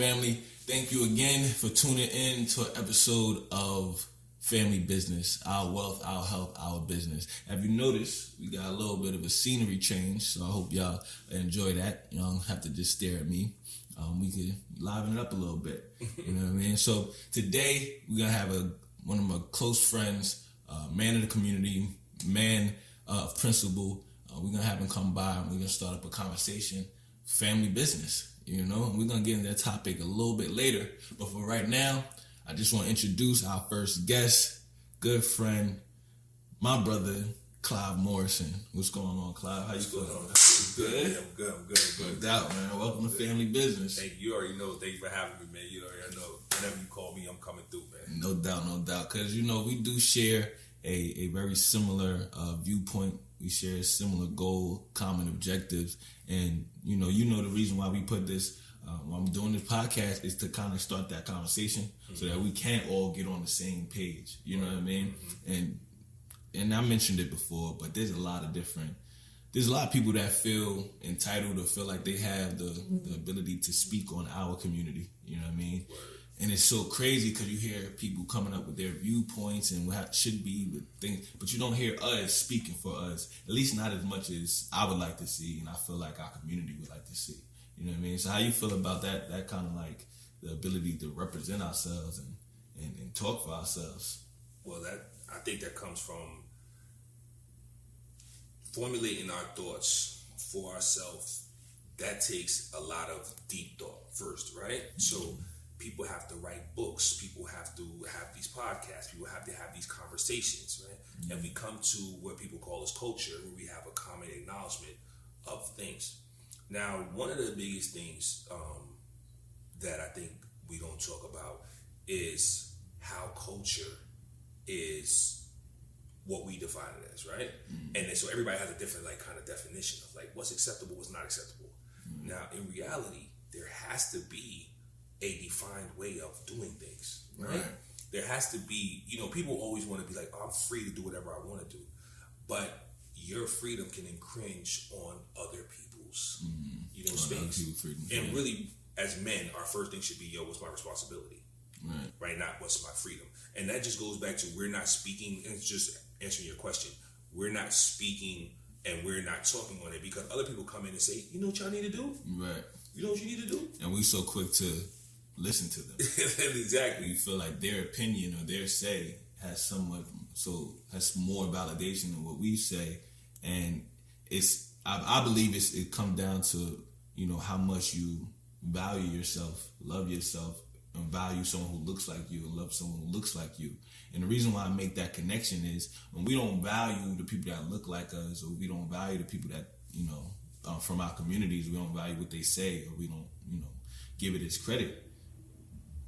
family? Thank you again for tuning in to an episode of Family Business, Our Wealth, Our Health, Our Business. Have you noticed we got a little bit of a scenery change, so I hope y'all enjoy that. You don't have to just stare at me. We can liven it up a little bit. You know what I mean? So today we're going to have one of my close friends, man of the community, man of principle. We're going to have him come by and we're going to start up a conversation, family business. You know, we're going to get into that topic a little bit later. But for right now, I just want to introduce our first guest, good friend, my brother, Clive Morrison. What's going on, Clive? How you feeling? Good? Yeah, I'm good. No doubt, man. Welcome to Family Business. Thank you. You already know. Thank you for having me, man. You already know. Whenever you call me, I'm coming through, man. No doubt. Because, you know, we do share a very similar viewpoint. We share a similar goal, common objectives. And, you know the reason why we put this, why I'm doing this podcast is to kind of start that conversation so that we can all get on the same page. You know what I mean? And I mentioned it before, but there's a lot of people that feel entitled or feel like they have the ability to speak on our community. You know what I mean? Word. And it's so crazy because you hear people coming up with their viewpoints and what should be with things, but you don't hear us speaking for us, at least not as much as I would like to see, and I feel like our community would like to see. You know what I mean? So how you feel about that kind of like the ability to represent ourselves and talk for ourselves? Well, I think that comes from formulating our thoughts for ourselves. That takes a lot of deep thought first, right? So people have to write books. People have to have these podcasts. People have to have these conversations, right? Mm-hmm. And we come to what people call as culture, where we have a common acknowledgement of things. Now, one of the biggest things that I think we don't talk about is how culture is what we define it as, right? Mm-hmm. And then, so everybody has a different kind of definition of what's acceptable, what's not acceptable. Mm-hmm. Now, in reality, there has to be a defined way of doing things, right? There has to be, people always want to be like, oh, I'm free to do whatever I want to do. But your freedom can infringe on other people's, space. And really, as men, our first thing should be, what's my responsibility? Right? Not what's my freedom. And that just goes back to we're not speaking, and it's just answering your question. We're not speaking and we're not talking on it because other people come in and say, you know what y'all need to do? Right. You know what you need to do? And we so quick to listen to them. Exactly. We feel like their opinion or their say has more validation than what we say, and I believe it comes down to how much you value yourself, love yourself, and value someone who looks like you and love someone who looks like you. And the reason why I make that connection is when we don't value the people that look like us, or we don't value the people that from our communities, we don't value what they say, or we don't give it its credit.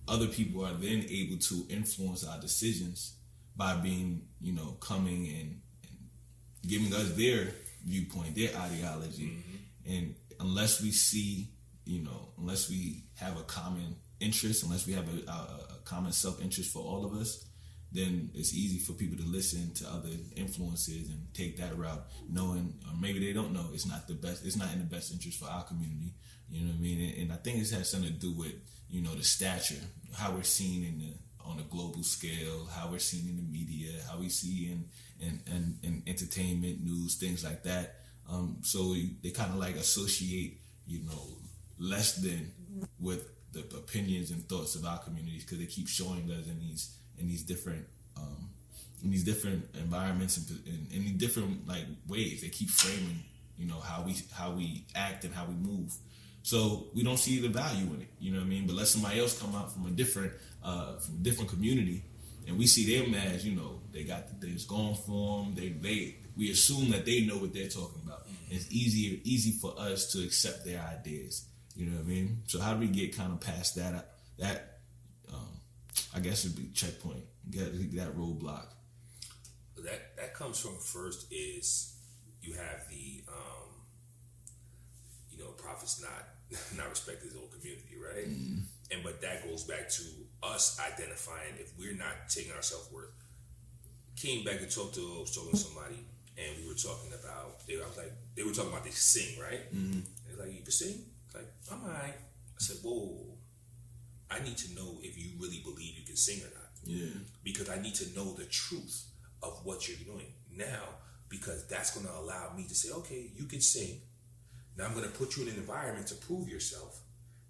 Other people are then able to influence our decisions by being, coming and giving us their viewpoint, their ideology. Mm-hmm. And unless we see, unless we have a common interest, unless we have a common self-interest for all of us, then it's easy for people to listen to other influences and take that route, knowing, or maybe they don't know, it's not in the best interest for our community. You know what I mean? And I think it has something to do with, the stature, how we're seen on a global scale, how we're seen in the media, how we see in entertainment, news, things like that. So they kind of associate, less than with the opinions and thoughts of our communities, because they keep showing us in these different environments and in these different ways. They keep framing, how we act and how we move. So we don't see the value in it, you know what I mean? But let somebody else come out from a different community, and we see them as, they got the things going for them. We assume that they know what they're talking about. Mm-hmm. It's easy for us to accept their ideas, you know what I mean? So how do we get kind of past that I guess it'd be checkpoint, get that roadblock? That comes from first is you have the prophet's not respect his own community, right? Mm. But that goes back to us identifying if we're not taking our self-worth. Came back and was talking to somebody, and we were talking about they were talking about they sing, right? Mm-hmm. They're like, you can sing? Like, I'm alright. I said, whoa, I need to know if you really believe you can sing or not. Yeah. Because I need to know the truth of what you're doing now, because that's going to allow me to say, okay, you can sing. Now I'm going to put you in an environment to prove yourself,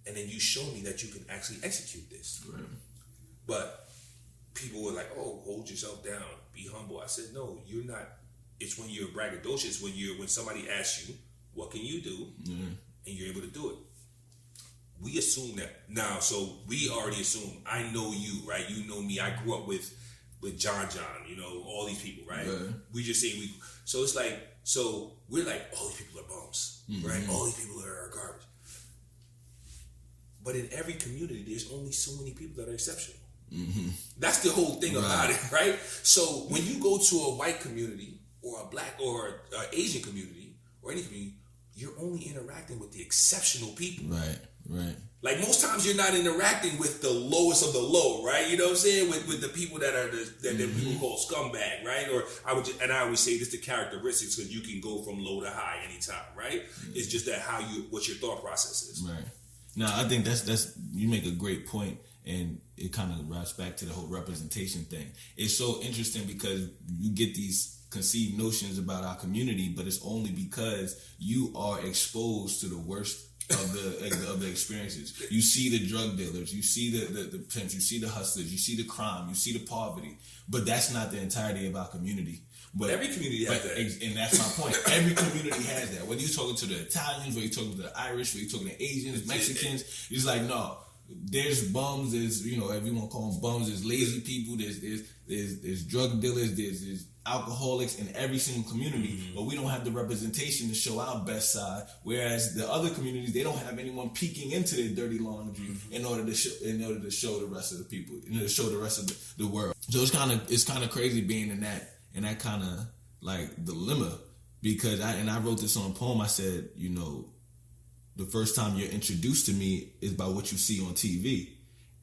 and then you show me that you can actually execute this. Right. But people were like, oh, hold yourself down, be humble. I said, no, you're not. It's when you're braggadocious, when somebody asks you, what can you do? Mm-hmm. And you're able to do it. We assume that now, so we already assume I know you, right? You know me. I grew up with John, you know, all these people, right? We just say we. So it's like, so we're like, all these people are bums, right? All these people are garbage. But in every community, there's only so many people that are exceptional. Mm-hmm. That's the whole thing about it, right? So when you go to a white community or a black or an Asian community or any community, you're only interacting with the exceptional people. Right. Like most times you're not interacting with the lowest of the low, right? You know what I'm saying? With the people that are that people call scumbag, right? Or I always say this the characteristics, because you can go from low to high anytime, right? It's just that what your thought process is. Right. Now I think that's you make a great point, and it kind of wraps back to the whole representation thing. It's so interesting because you get these conceived notions about our community, but it's only because you are exposed to the worst of the experiences. You see the drug dealers, you see the pimps, you see the hustlers, you see the crime, you see the poverty, but that's not the entirety of our community. But every community has that. And that's my point. Every community has that. Whether you're talking to the Italians, whether you're talking to the Irish, whether you're talking to Asians, Mexicans, it's like, no, there's bums, there's, you know, if you want to call them bums, there's lazy people, there's drug dealers, there's alcoholics in every single community, but we don't have the representation to show our best side. Whereas the other communities, they don't have anyone peeking into their dirty laundry in order to show the rest of the people, to show the rest of the world. So it's kind of crazy being in that kind of like dilemma, because I wrote this on a poem. I said, you know, the first time you're introduced to me is by what you see on TV,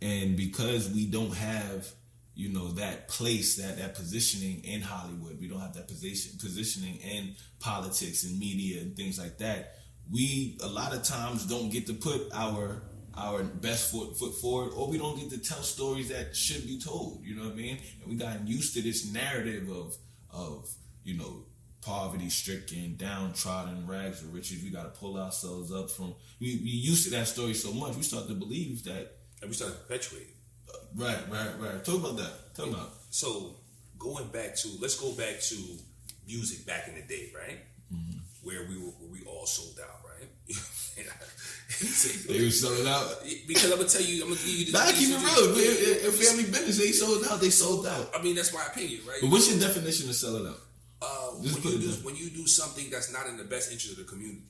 and because we don't have, you know, that place, that positioning in Hollywood. We don't have that positioning in politics and media and things like that. We a lot of times don't get to put our best foot forward, or we don't get to tell stories that should be told. You know what I mean? And we gotten used to this narrative of you know, poverty-stricken, downtrodden, rags to riches. We got to pull ourselves up from. We used to that story so much, we start to believe that, and we start to perpetuate it. Right. Talk about that. So let's go back to music back in the day, right? Mm-hmm. Where we all sold out, right? They were selling out because I'm gonna give you this. Nah, keep it real. In family business, they sold out. I mean, that's my opinion, right? But what's your definition of selling out? When you do something that's not in the best interest of the community,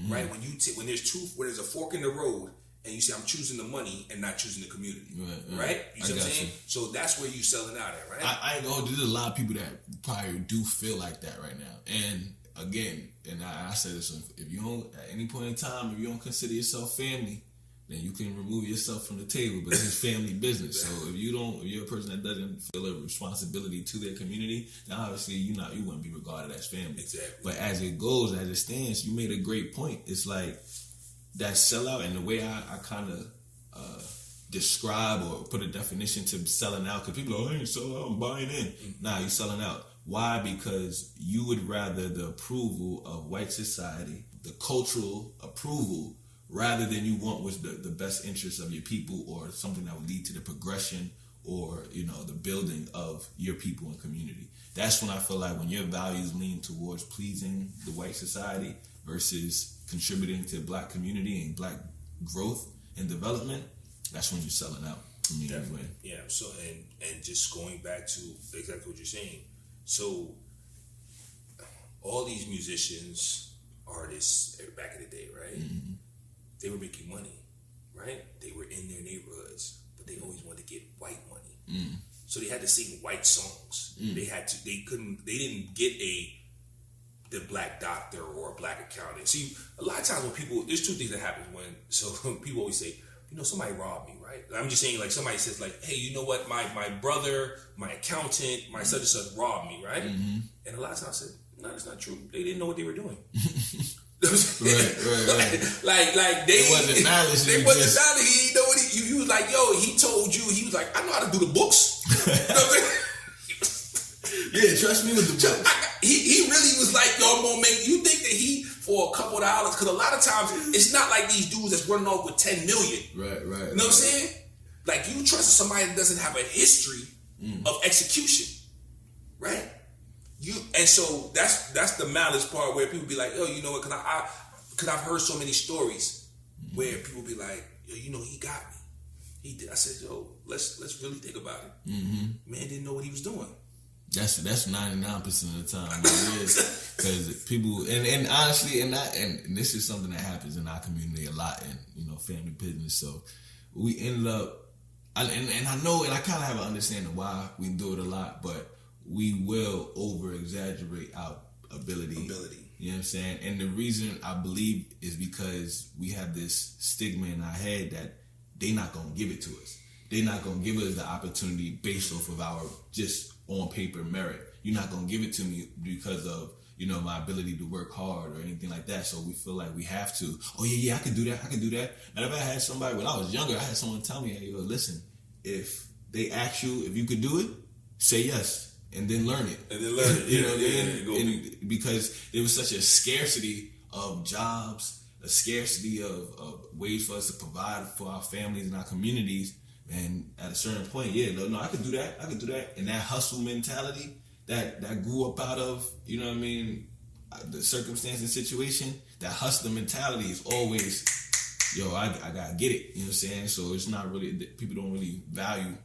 right? When there's a fork in the road, and you say, I'm choosing the money and not choosing the community. Right? You see what I'm saying? So that's where you selling out at, right? I ain't gonna. There's a lot of people that probably do feel like that right now. And again, I said this, if you don't, at any point in time, if you don't consider yourself family, then you can remove yourself from the table, but it's family business. So if you're a person that doesn't feel a responsibility to their community, then obviously you wouldn't be regarded as family. Exactly. But as it stands, you made a great point. It's like, that sellout, and the way I kind of describe or put a definition to selling out, because people are, I ain't selling out, I'm buying in. Nah, you're selling out. Why? Because you would rather the approval of white society, the cultural approval, rather than you want what's the best interest of your people, or something that would lead to the progression or, you know, the building of your people and community. That's when I feel like when your values lean towards pleasing the white society versus contributing to black community and black growth and development, that's when you're selling out. For me, anyway. Yeah. So and just going back to exactly what you're saying. So all these musicians, artists back in the day, right? Mm-hmm. They were making money, right? They were in their neighborhoods, but they always wanted to get white money. Mm. So they had to sing white songs. Mm. They didn't get the black doctor or a black accountant. See, a lot of times when there's two things that happen so people always say, you know, somebody robbed me, right? I'm just saying, like, somebody says, like, hey, you know what, my brother, my accountant, my such and such robbed me, right? Mm-hmm. And a lot of times I said, no, that's not true. They didn't know what they were doing. Right. Like they wasn't knowledge. They wasn't knowledge. You was like, yo, he told you, he was like, I know how to do the books. You know what I'm saying? Yeah, trust me with the books. He really was like, yo, I'm gonna make, you think that he, for a couple of dollars, because a lot of times, it's not like these dudes that's running off with 10 million. Right. You know what I'm saying? Like, you trust somebody that doesn't have a history of execution, right? And so that's the malice part where people be like, oh, you know what? Because I've heard so many stories where people be like, yo, you know, he got me. He did. I said, yo, let's really think about it. Man didn't know what he was doing. That's 99% of the time. Because people and honestly and this is something that happens in our community a lot in family business. So we ended up I know and I kind of have an understanding why we do it a lot, but we will over exaggerate our ability. You know what I'm saying? And the reason I believe is because we have this stigma in our head that they not gonna give it to us. They're not gonna give us the opportunity based off of our just on paper merit. You're not gonna give it to me because of my ability to work hard or anything like that. So we feel like we have to. Oh yeah, I can do that. And if I had somebody when I was younger, I had someone tell me, hey, yo, listen, if they ask you if you could do it, say yes. And then learn it. You know what I mean? Because there was such a scarcity of jobs, a scarcity of ways for us to provide for our families and our communities. And at a certain point, I could do that. And that hustle mentality that grew up out of, you know what I mean, the circumstance and situation, that hustler mentality is always, I gotta get it. You know what I'm saying? So it's not really, people don't really value,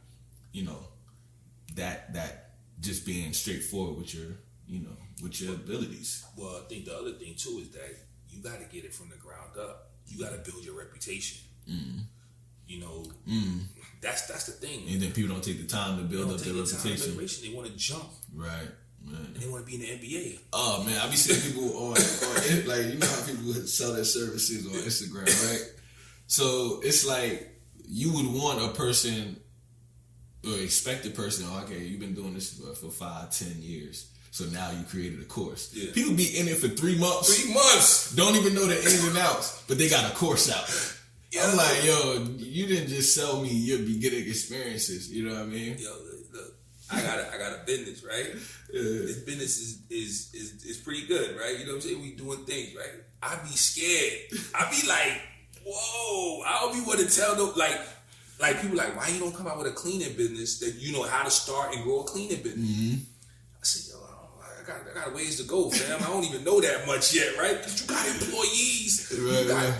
that just being straightforward with your abilities. Well, I think the other thing too is that you got to get it from the ground up. You got to build your reputation. That's the thing. And then people don't take the time to build up their reputation. They want to jump. Right. And they want to be in the NBA. Oh man, I be seeing people on like how people sell their services on Instagram, right? So it's like you would want a person or expect a person, okay, you've been doing this for 5-10 years. So now you created a course. Yeah. People be in it for 3 months. 3 months. Don't even know the ins and outs, but they got a course out. Yeah. I'm like, yo, you didn't just sell me your beginning experiences. You know what I mean? Yo, look, I got a business, right? This business is pretty good, right? You know what I'm saying? We doing things, right? I be scared. I be like, whoa. I don't be want to tell them, like people like, why you don't come out with a cleaning business that you know how to start and grow a cleaning business? Mm-hmm. I said, yo, I got ways to go, fam. I don't even know that much yet, right? Because you got employees,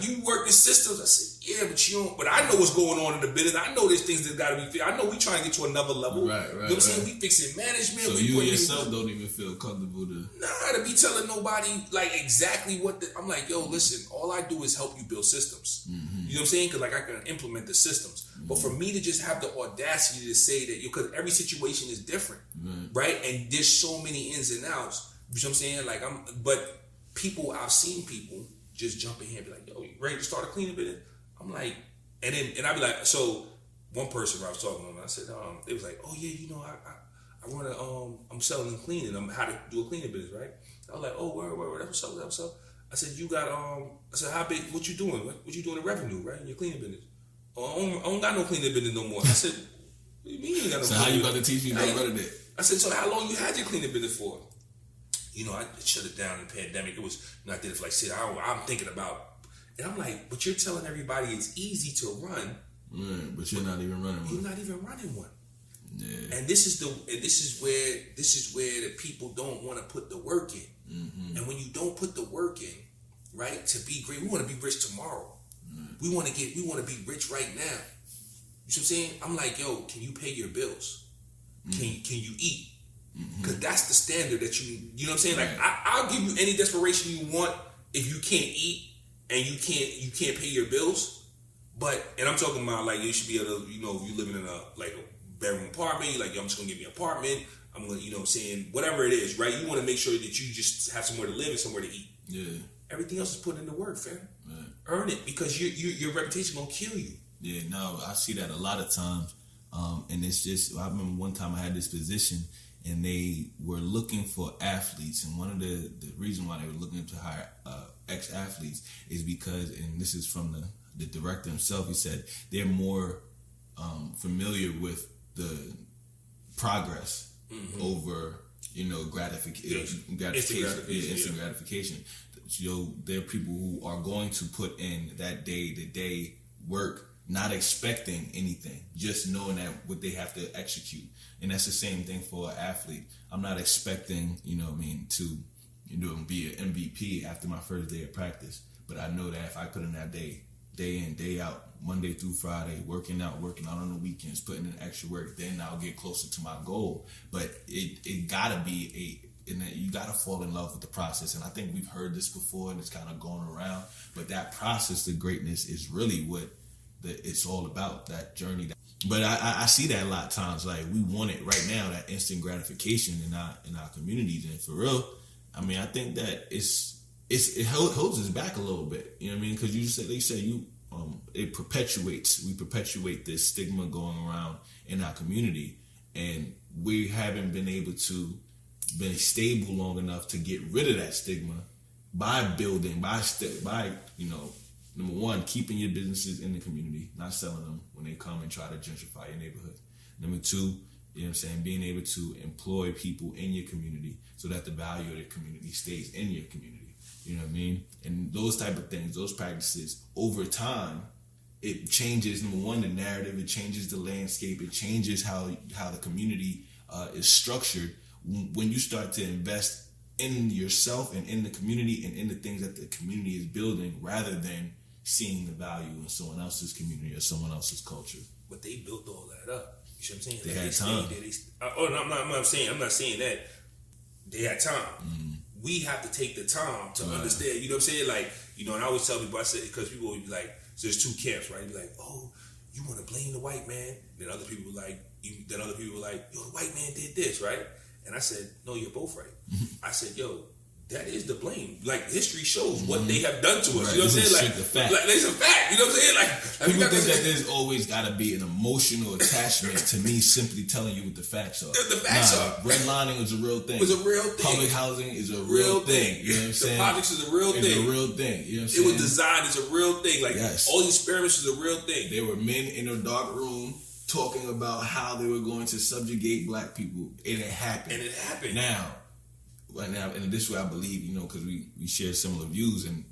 you work in systems. I said, yeah, but you don't. But I know what's going on in the business. I know there's things that got to be fixed. I know we trying to get to another level. Right. You know what I'm saying? We fixing management. So you yourself don't even feel comfortable to. Nah, to be telling nobody like exactly what. I'm like, yo, listen. All I do is help you build systems. Mm-hmm. You know what I'm saying? Because like I can implement the systems. Mm-hmm. But for me to just have the audacity to say that, because every situation is different, right? And there's so many ins and outs. You know what I'm saying? Like but I've seen people just jump in here and be like, yo, you ready to start a cleaning business? I'm like, and I'd be like, so one person where I was talking to them, I said, they was like, oh yeah, I want to, I'm selling and cleaning. I'm how to do a cleaning business, right? I was like, oh, word, that's what's up. I said, you got, I said, how big, what you doing? What you doing in revenue, right? In your cleaning business? Oh, I don't got no cleaning business no more. I said, what do you mean you ain't got no so how you about to teach me how to run it? I said, so how long you had your cleaning business for? I shut it down in the pandemic. It was, I did it for like 6 hours. I'm thinking about. And I'm like, but you're telling everybody it's easy to run. Right, but you're not even running one. You're not even running one. Yeah. And this is where the people don't want to put the work in. Mm-hmm. And when you don't put the work in, right, to be great, we want to be rich tomorrow. Mm-hmm. We want to be rich right now. You know what I'm saying? I'm like, yo, can you pay your bills? Mm-hmm. Can you eat? Because that's the standard that you know what I'm saying? Like, I'll give you any desperation you want if you can't eat and you can't pay your bills. And I'm talking about like you should be able to, if you're living in a bedroom apartment, you're like, yo, I'm just gonna give me an apartment. I'm gonna, you know what I'm saying, whatever it is, right? You want to make sure that you just have somewhere to live and somewhere to eat. Yeah. Everything else is put into work, fam. Right. Earn it, because your reputation gonna kill you. Yeah, no, I see that a lot of times. And it's just, I remember one time I had this position and they were looking for athletes, and one of the reason why they were looking to hire ex-athletes is because, and this is from the director himself, he said they're more familiar with the progress over, gratification, instant gratification. There are people who are going to put in that day-to-day work, not expecting anything, just knowing that what they have to execute. And that's the same thing for an athlete. I'm not expecting, to be an MVP after my first day of practice. But I know that if I put in that day in, day out, Monday through Friday, working out on the weekends, putting in extra work, then I'll get closer to my goal. But it gotta be you gotta fall in love with the process. And I think we've heard this before and it's kind of going around. But that process to greatness is really what it's all about, that journey. But I see that a lot of times. Like, we want it right now, that instant gratification in our communities. And for real, I mean, I think that it holds us back a little bit. You know what I mean? Because we perpetuate this stigma going around in our community, and we haven't been able to be stable long enough to get rid of that stigma by number one, keeping your businesses in the community, not selling them when they come and try to gentrify your neighborhood. Number two, being able to employ people in your community so that the value of the community stays in your community. You know what I mean? And those type of things, those practices, over time, it changes, number one, the narrative, it changes the landscape, it changes how the community is structured when you start to invest in yourself and in the community and in the things that the community is building, rather than seeing the value in someone else's community or someone else's culture. But they built all that up. You know what I'm saying? They had time. I'm not saying that. They had time. Mm-hmm. We have to take the time to understand. You know what I'm saying? Like, and I always tell people, I say, because people always be like, so there's two camps, right? You'd be like, oh, you want to blame the white man? Then other people were like, yo, the white man did this, right? And I said, no, you're both right. I said, yo, that is the blame. Like, history shows what they have done to us. Right. You know what I'm saying? Like, it's a fact. You know what I'm saying? Like, people think that there's always got to be an emotional attachment to me simply telling you what the facts are. The facts are. Redlining is a real thing. It was a real thing. Public housing is a real thing. You know what I'm saying? The projects is a real thing. It's a real thing. You know what I'm saying? It was designed as a real thing. Like, all these experiments is a real thing. There were men in a dark room talking about how they were going to subjugate black people. And it happened. Now, and this way I believe, because we share similar views, and,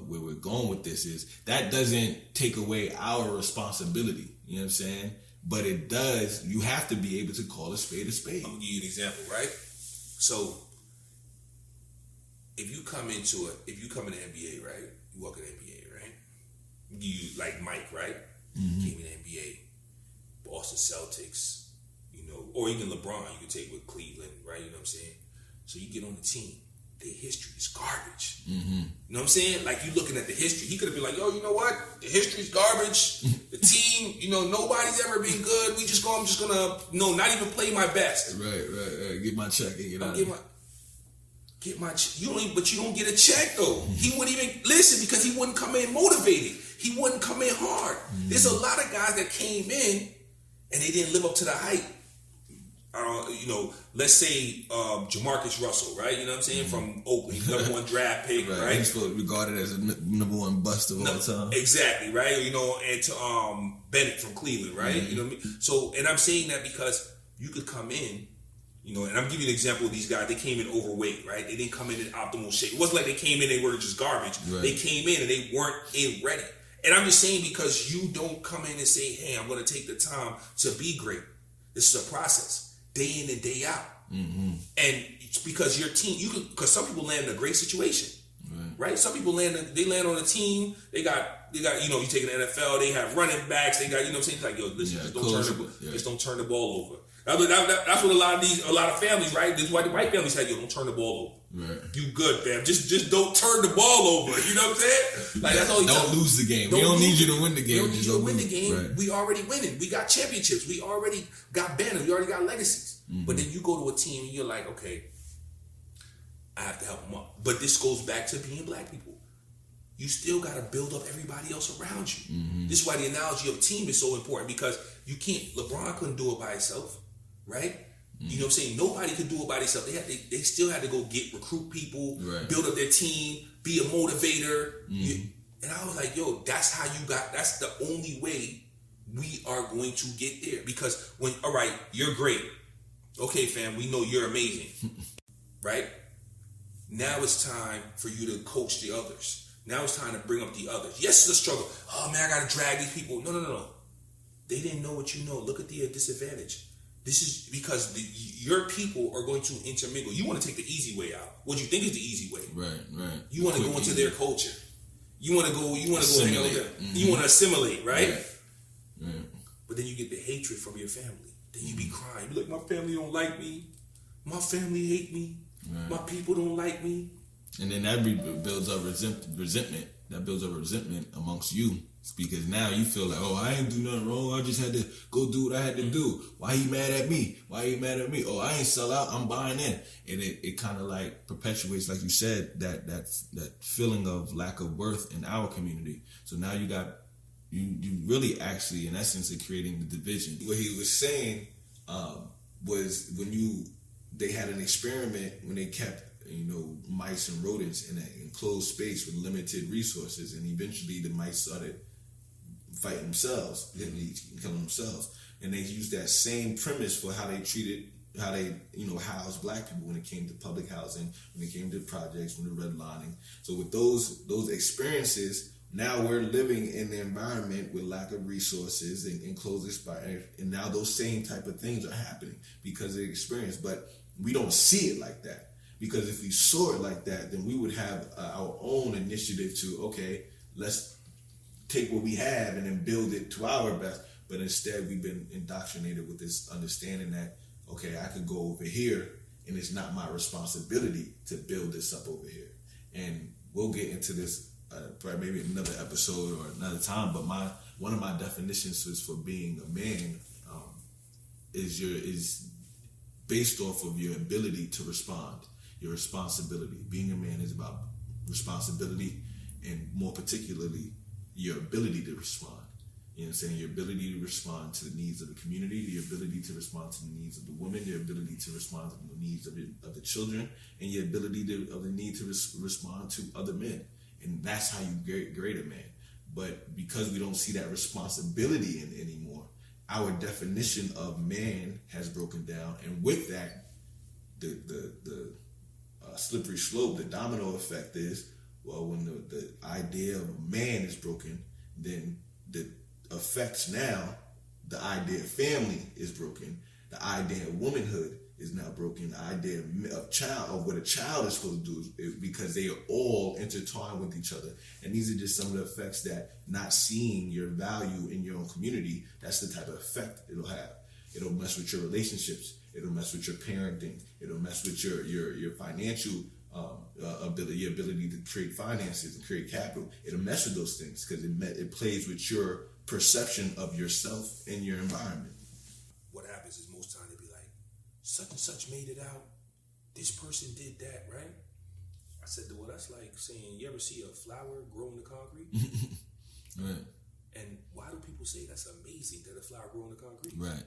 where we're going with this is that doesn't take away our responsibility. You know what I'm saying? But it does. You have to be able to call a spade a spade. I'm going to give you an example, right? So, if you come in the NBA, right? You walk in the NBA, right? You, like Mike, right? Mm-hmm. Came in the NBA, Boston Celtics, or even LeBron, you could take with Cleveland, right? You know what I'm saying? So you get on the team, their history is garbage. Mm-hmm. You know what I'm saying? Like, you looking at the history, he could have been like, yo, you know what? The history's garbage. The team, nobody's ever been good. I'm just gonna, not even play my best. Right. Get my check and get out. Get my check. But you don't get a check though. He wouldn't even listen because he wouldn't come in motivated. He wouldn't come in hard. Mm-hmm. There's a lot of guys that came in and they didn't live up to the hype. Let's say Jamarcus Russell, right? You know what I'm saying? From Oakland, number one draft pick, right? He's regarded as a number one bust of all time. Exactly, right? And to Bennett from Cleveland, right? Mm-hmm. You know what I mean? So, and I'm saying that because you could come in, and I'm giving you an example of these guys. They came in overweight, right? They didn't come in optimal shape. It wasn't like they came in, they were just garbage. Right. They came in and they weren't ready. And I'm just saying, because you don't come in and say, hey, I'm going to take the time to be great. This is a process. Day in and day out. Mm-hmm. And it's because your team, because some people land in a great situation, right? Some people land on a team, they got, you take an NFL, they have running backs, they got, what I'm saying? It's like, yo, listen, just don't turn the ball over. That's what a lot of families, right? This is why the white families say, yo, don't turn the ball over. Right. You good, fam. Just don't turn the ball over. You know what I'm saying? Like, that's all you don't lose the game. We don't need you to win the game. We don't need you to win the game. Right. We already winning. We got championships. We already got banners. We already got legacies. Mm-hmm. But then you go to a team and you're like, okay, I have to help them up. But this goes back to being black people. You still got to build up everybody else around you. Mm-hmm. This is why the analogy of team is so important, because you can't. LeBron couldn't do it by himself, right? Mm-hmm. You know what I'm saying? Nobody could do it by themselves. They still had to go recruit people, build up their team, be a motivator. Mm-hmm. And I was like, yo, that's the only way we are going to get there. Because all right, you're great. Okay, fam, we know you're amazing. Right? Now it's time for you to coach the others. Now it's time to bring up the others. Yes, it's a struggle. Oh man, I gotta drag these people. No. They didn't know what you know. Look at the disadvantage. This is because your people are going to intermingle. You want to take the easy way out. What you think is the easy way. Right. You want to go into their culture. You want to go hang out with them. Mm-hmm. You want to assimilate, right? Right. But then you get the hatred from your family. Then you be crying. You be like, my family don't like me. My family hate me. Right. My people don't like me. And then that builds up resentment. That builds up resentment amongst you. Because now you feel like, oh, I ain't do nothing wrong. I just had to go do what I had to do. Why he mad at me? Oh, I ain't sell out. I'm buying in. And it kind of like perpetuates, like you said, that feeling of lack of worth in our community. So now you really actually, in essence, are creating the division. What he was saying was they had an experiment when they kept mice and rodents in an enclosed space with limited resources, and eventually the mice started fighting themselves, killing themselves. And they used that same premise for how they housed black people when it came to public housing, when it came to projects, when the redlining. So with those experiences, now we're living in the environment with lack of resources and enclosed space, and now those same type of things are happening because of the experience. But we don't see it like that. Because if we saw it like that, then we would have our own initiative to, okay, let's take what we have and then build it to our best. But instead, we've been indoctrinated with this understanding that, okay, I could go over here and it's not my responsibility to build this up over here. And we'll get into this probably maybe another episode or another time. But one of my definitions is for being a man is based off of your ability to respond. Your responsibility. Being a man is about responsibility, and more particularly, your ability to respond. You know what I'm saying? Your ability to respond to the needs of the community, your ability to respond to the needs of the women, your ability to respond to the needs of the children, and your ability of the need to respond to other men. And that's how you grade a man. But because we don't see that responsibility anymore, our definition of man has broken down, and with that, the slippery slope, the domino effect is, well, when the idea of man is broken, then the effects now, the idea of family is broken, the idea of womanhood is now broken, the idea of what a child is supposed to do is because they are all intertwined with each other. And these are just some of the effects that not seeing your value in your own community, that's the type of effect it'll have. It'll mess with your relationships. It'll mess with your parenting. It'll mess with your financial ability, your ability to create finances and create capital. It'll mess with those things because it plays with your perception of yourself and your environment. What happens is most time they be like, such and such made it out. This person did that, right? I said, well, that's like saying, you ever see a flower grow in the concrete? Right. And why do people say that's amazing that a flower grow in the concrete? Right.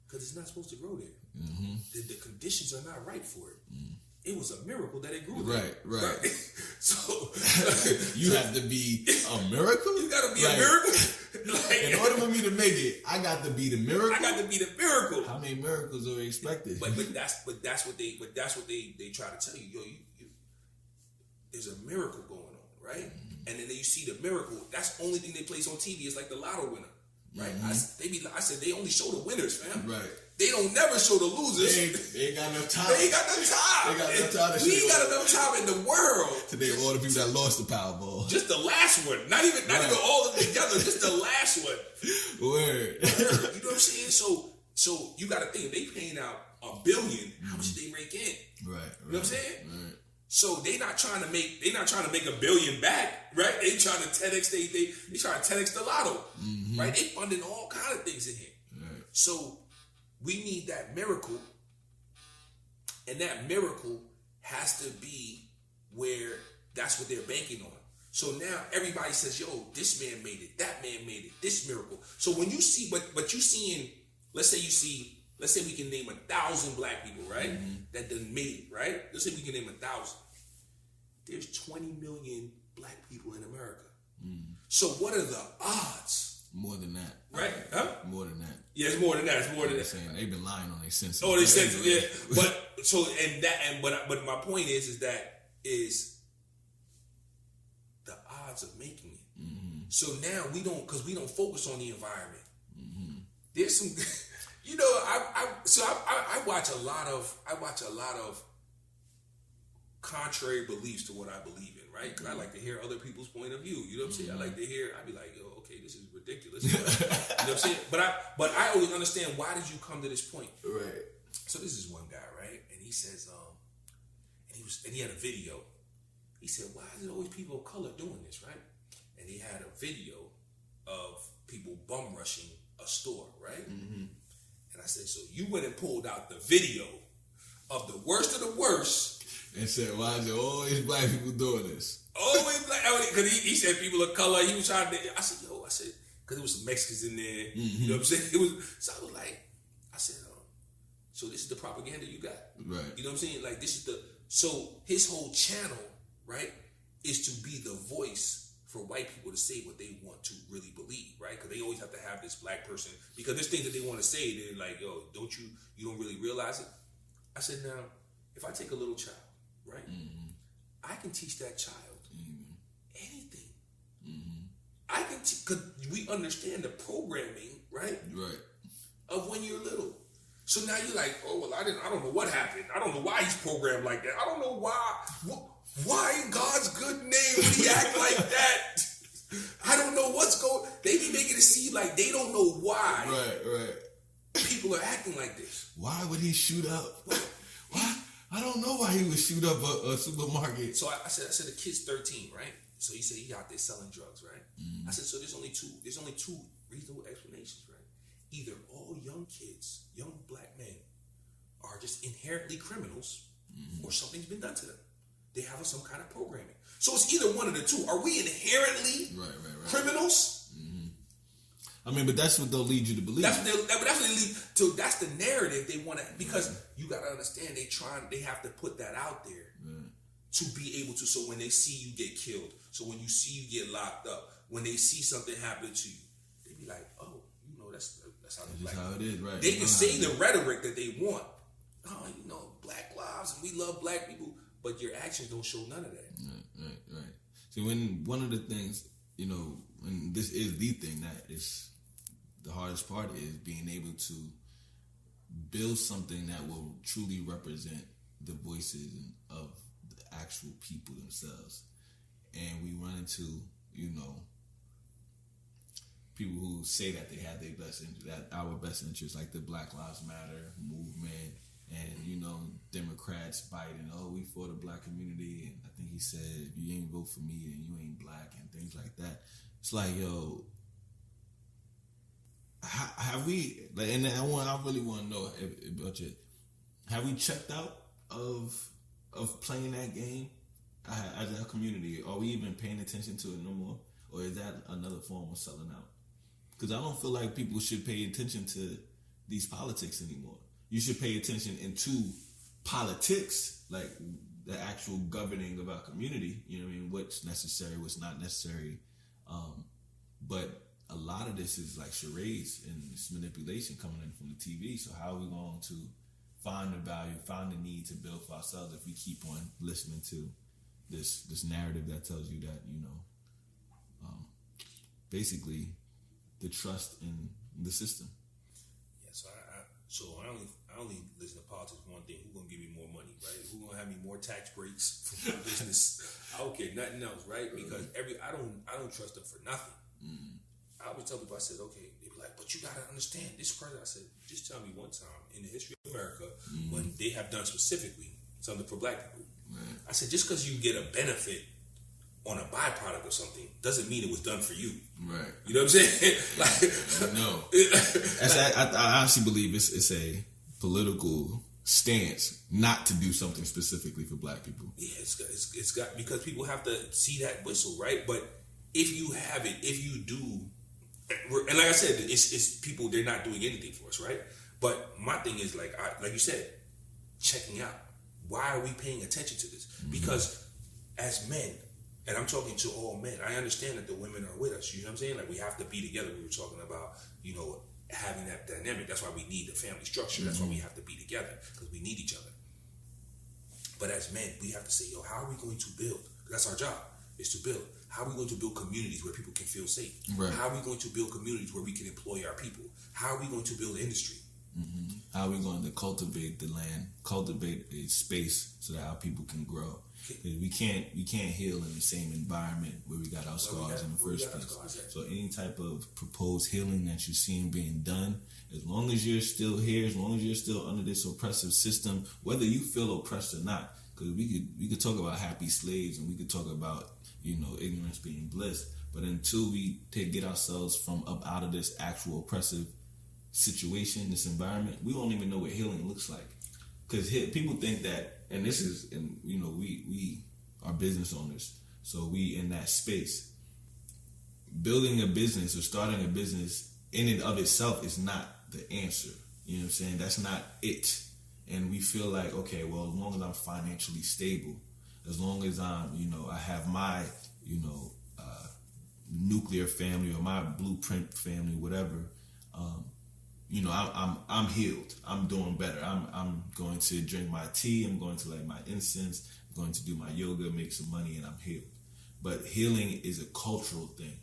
Because it's not supposed to grow there. Mm-hmm. The conditions are not right for it. Mm. It was a miracle that it grew there. Right. So you have to be a miracle? You got to be a miracle. In order for me to make it, I got to be the miracle. I got to be the miracle. How many miracles are expected? But that's what they try to tell you. Yo, there's a miracle going on, right? Mm-hmm. And then you see the miracle. That's the only thing they place on TV. It's like the lotto winner. Right, mm-hmm. I said they only show the winners, fam. Right, they don't never show the losers. They ain't got enough time. They ain't got enough time. We ain't got enough time in the world. Today, all the people that lost the Powerball. Just the last one, not even all of them together. Just the last one. Word. You know what I'm saying? So you got to think if they paying out $1 billion, how much did they rake in? Right. You know what I'm saying? Right. So they not trying to make $1 billion back, right? They trying to 10x they trying to 10x the lotto, mm-hmm. right? They funding all kind of things in here. Right. So we need that miracle, and that miracle has to be where that's what they're banking on. So now everybody says, "Yo, this man made it, that man made it, this miracle." So when you see, but you seeing, let's say we can name 1,000 black people, right? Mm-hmm. That done made it, right? Let's say we can name 1,000. There's 20 million black people in America. Mm-hmm. So what are the odds More than that. Right? Huh? More than that. Yeah, it's more than that. It's more than that. Saying they've been lying on their senses. Oh, they said, yeah. But so and that and but my point is that is the odds of making it. Mm-hmm. So now we don't focus on the environment. Mm-hmm. There's some, you know, I watch a lot of contrary beliefs to what I believe in, right? Because I like to hear other people's point of view. You know what I'm saying? I like to hear. I be like, yo, okay, this is ridiculous. You know what I'm saying? But I always understand, why did you come to this point? Right. So this is one guy, right? And he says, and he had a video. He said, why is it always people of color doing this, right? And he had a video of people bum rushing a store, right? Mm-hmm. And I said, so you went and pulled out the video of the worst of the worst and said, why is it always black people doing this? Always black. Because he said people of color. He was trying to. I said, because there was some Mexicans in there. Mm-hmm. You know what I'm saying? So I was like, I said, so this is the propaganda you got, right? You know what I'm saying? Like, this is so his whole channel, right, is to be the voice for white people to say what they want to really believe, right? Because they always have to have this black person, because there's things that they want to say. They're like, yo, you don't really realize it. I said, now, if I take a little child, right, mm-hmm. I can teach that child anything. Mm-hmm. I can, because we understand the programming, right, of when you're little. So now you're like, oh, well, I don't know what happened. I don't know why he's programmed like that. I don't know why in God's good name would he act like that? I don't know what's going. They be making it seem like they don't know why. Right. People are acting like this. Why would he shoot up? Why? I don't know why he would shoot up a supermarket. So I said the kid's 13, right? So he said he out there selling drugs, right? Mm-hmm. I said, so there's only two reasonable explanations, right? Either all young kids, young black men, are just inherently criminals, mm-hmm. or something's been done to them. They have some kind of programming. So it's either one of the two. Are we inherently criminals? Mm-hmm. I mean, but that's what they'll lead you to believe. That's what they lead to. That's the narrative they want to, because you got to understand, they have to put that out there to be able to. So when they see you get killed, so when you see you get locked up, when they see something happen to you, they be like, oh, you know, that's how it is, right? They can say the rhetoric that they want. Oh, you know, Black lives and we love black people, but your actions don't show none of that. Right. See, when one of the things, you know, and this is the thing that is the hardest part, is being able to build something that will truly represent the voices of the actual people themselves. And we run into, you know, people who say that they have their best interest, that our best interest, like the Black Lives Matter movement, and, you know, Democrats biting, oh, we for the black community, and I think he said, if you ain't vote for me, then you ain't black, and things like that. It's like, yo, have we, like, and I really want to know about you, have we checked out of playing that game as a community? Are we even paying attention to it no more? Or is that another form of selling out? Because I don't feel like people should pay attention to these politics anymore. You should pay attention into politics, like the actual governing of our community. You know what I mean? What's necessary, what's not necessary. But a lot of this is like charades and this manipulation coming in from the TV. So how are we going to find the value, find the need to build for ourselves if we keep on listening to this narrative that tells you that, you know, basically the trust in the system? Yeah, so I only listen to politics for one thing: who's gonna give me more money, right? Who's gonna have me more tax breaks for my business? I don't care nothing else, right? Because I don't trust them for nothing. Mm. I always tell people, I said, okay, they be like, but you gotta understand this president. I said, just tell me one time in the history of America when they have done specifically something for black people. Right. I said, just because you get a benefit on a byproduct of something doesn't mean it was done for you. Right. You know what I'm saying? Like, no. I honestly believe it's a political stance not to do something specifically for black people. Yeah, it's got, because people have to see that whistle, right? But if you have it, if you do, and like I said, it's people, they're not doing anything for us, right? But my thing is, like you said, checking out. Why are we paying attention to this? Mm-hmm. Because as men, And I'm talking to all men. I understand that the women are with us. You know what I'm saying? Like, we have to be together. We were talking about, having that dynamic. That's why we need the family structure. That's why we have to be together, because we need each other. But as men, we have to say, how are we going to build? That's our job, is to build. How are we going to build communities where people can feel safe? Right. How are we going to build communities where we can employ our people? How are we going to build industry? Mm-hmm. How are we going to cultivate the land, cultivate a space so that our people can grow? We can't heal in the same environment where we got our scars in the first place. So any type of proposed healing that you're seeing being done, as long as you're still here, as long as you're still under this oppressive system, whether you feel oppressed or not, because we could talk about happy slaves and we could talk about ignorance being bliss, but until we get ourselves from up out of this actual oppressive situation, this environment, we won't even know what healing looks like. Because people think that, and this is, and we are business owners, so we in that space. Building a business or starting a business in and of itself is not the answer. You know what I'm saying? That's not it. And we feel like, okay, well, as long as I'm financially stable, as long as I'm, I have my, nuclear family or my blueprint family, whatever, I'm healed. I'm doing better. I'm going to drink my tea. I'm going to light my incense. I'm going to do my yoga, make some money, and I'm healed. But healing is a cultural thing.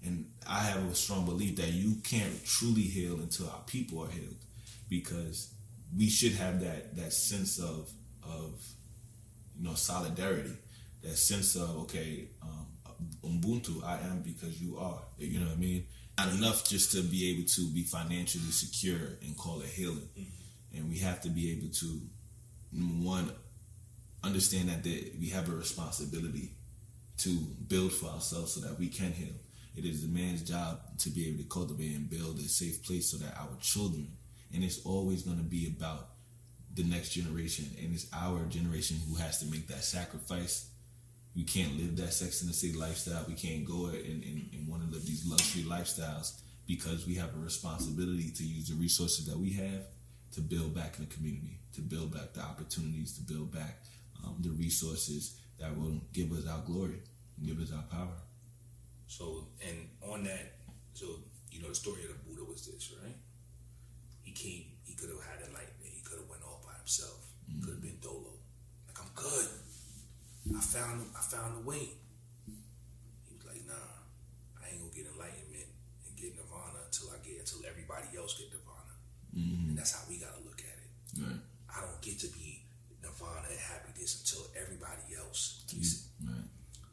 And I have a strong belief that you can't truly heal until our people are healed, because we should have that sense of solidarity, that sense of, okay, Ubuntu, I am because you are. You know what I mean? Not enough just to be able to be financially secure and call it healing. Mm-hmm. And we have to be able to, number one, understand that we have a responsibility to build for ourselves so that we can heal. It is the man's job to be able to cultivate and build a safe place so that our children, and it's always going to be about the next generation, and it's our generation who has to make that sacrifice. We can't live that Sex and the City lifestyle. We can't go and want to live these luxury lifestyles, because we have a responsibility to use the resources that we have to build back in the community, to build back the opportunities, to build back the resources that will give us our glory and give us our power. So, and on that, the story of the Buddha was this, right? He could have had enlightenment. He could have went off by himself. Mm-hmm. Could have been dolo. Like, I'm good. I found a way. He was like, nah, I ain't gonna get enlightenment and get nirvana until everybody else get nirvana. Mm-hmm. And that's how we gotta look at it. Right. I don't get to be nirvana and happiness until everybody else gets it. Right.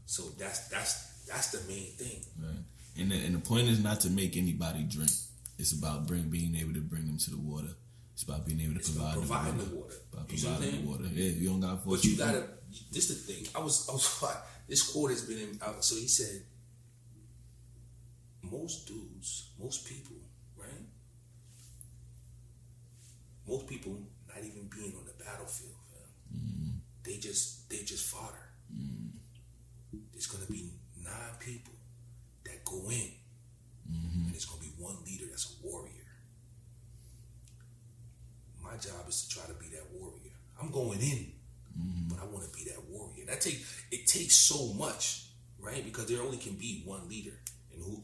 So that's the main thing. Right. And the point is not to make anybody drink. It's about being able to bring them to the water. It's about being able to provide the water. About providing the water. Yeah, you don't got. But you gotta. This is the thing. I was. This quote has been in. So he said, most people, right? Most people not even being on the battlefield, man. Mm-hmm. They just fodder. Mm-hmm. There's gonna be 9 people that go in, mm-hmm. and there's gonna be one leader that's a warrior. My job is to try to be that warrior. I'm going in, mm-hmm. but I want to be that warrior. And it takes so much, right? Because there only can be one leader.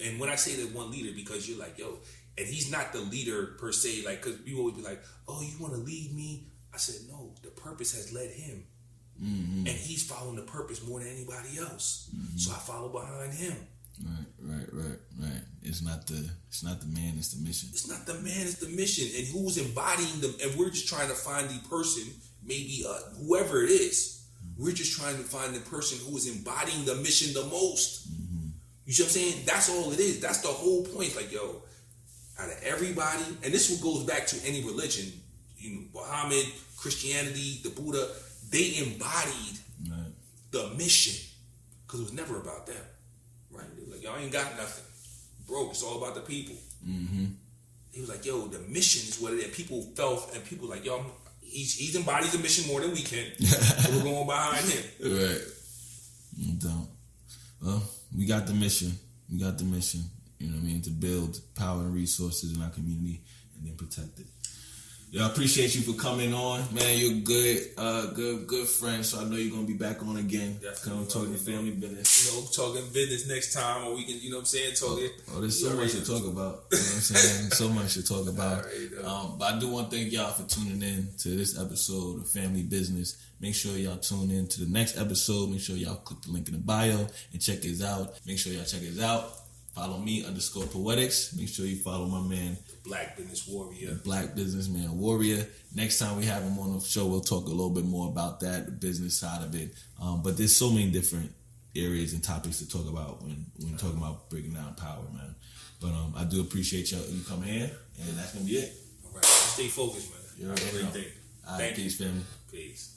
And when I say that one leader, because you're like, yo, and he's not the leader per se, like, because you always be like, oh, you want to lead me? I said, no, the purpose has led him. Mm-hmm. And he's following the purpose more than anybody else. Mm-hmm. So I follow behind him. Right. It's not the man, it's the mission. It's not the man, it's the mission. And who's embodying them? And we're just trying to find the person, maybe whoever it is. Mm-hmm. We're just trying to find the person who is embodying the mission the most. Mm-hmm. You see what I'm saying? That's all it is. That's the whole point. Like, yo, out of everybody, and this goes back to any religion, Muhammad, Christianity, the Buddha, they embodied the mission, because it was never about them. Right? They were like, y'all ain't got nothing. Broke. It's all about the people. Mm-hmm. He was like, yo, the mission is what it is. People felt, and people like, yo, he's embodies the mission more than we can. So we're going behind him. Right. Don't. Well, we got the mission. You know what I mean? To build power and resources in our community and then protect it. Yo, I appreciate you for coming on, man. You're good friend. So I know you're gonna be back on again. Come talk your family business. You know, talking business next time, or we can, you know what I'm saying, talk it. Oh, there's so much to talk about. You know what I'm saying? So much to talk about. But I do want to thank y'all for tuning in to this episode of Family Business. Make sure y'all tune in to the next episode. Make sure y'all click the link in the bio and check us out. Make sure y'all check us out. Follow me _Poetics. Make sure you follow my man, the Black Business Warrior. The Black Businessman Warrior. Next time we have him on the show, we'll talk a little bit more about that, the business side of it. But there's so many different areas and topics to talk about when talking about breaking down power, man. But I do appreciate you coming in, and that's gonna be it. All right, stay focused, man. Have a great day. All right, peace, family. Peace.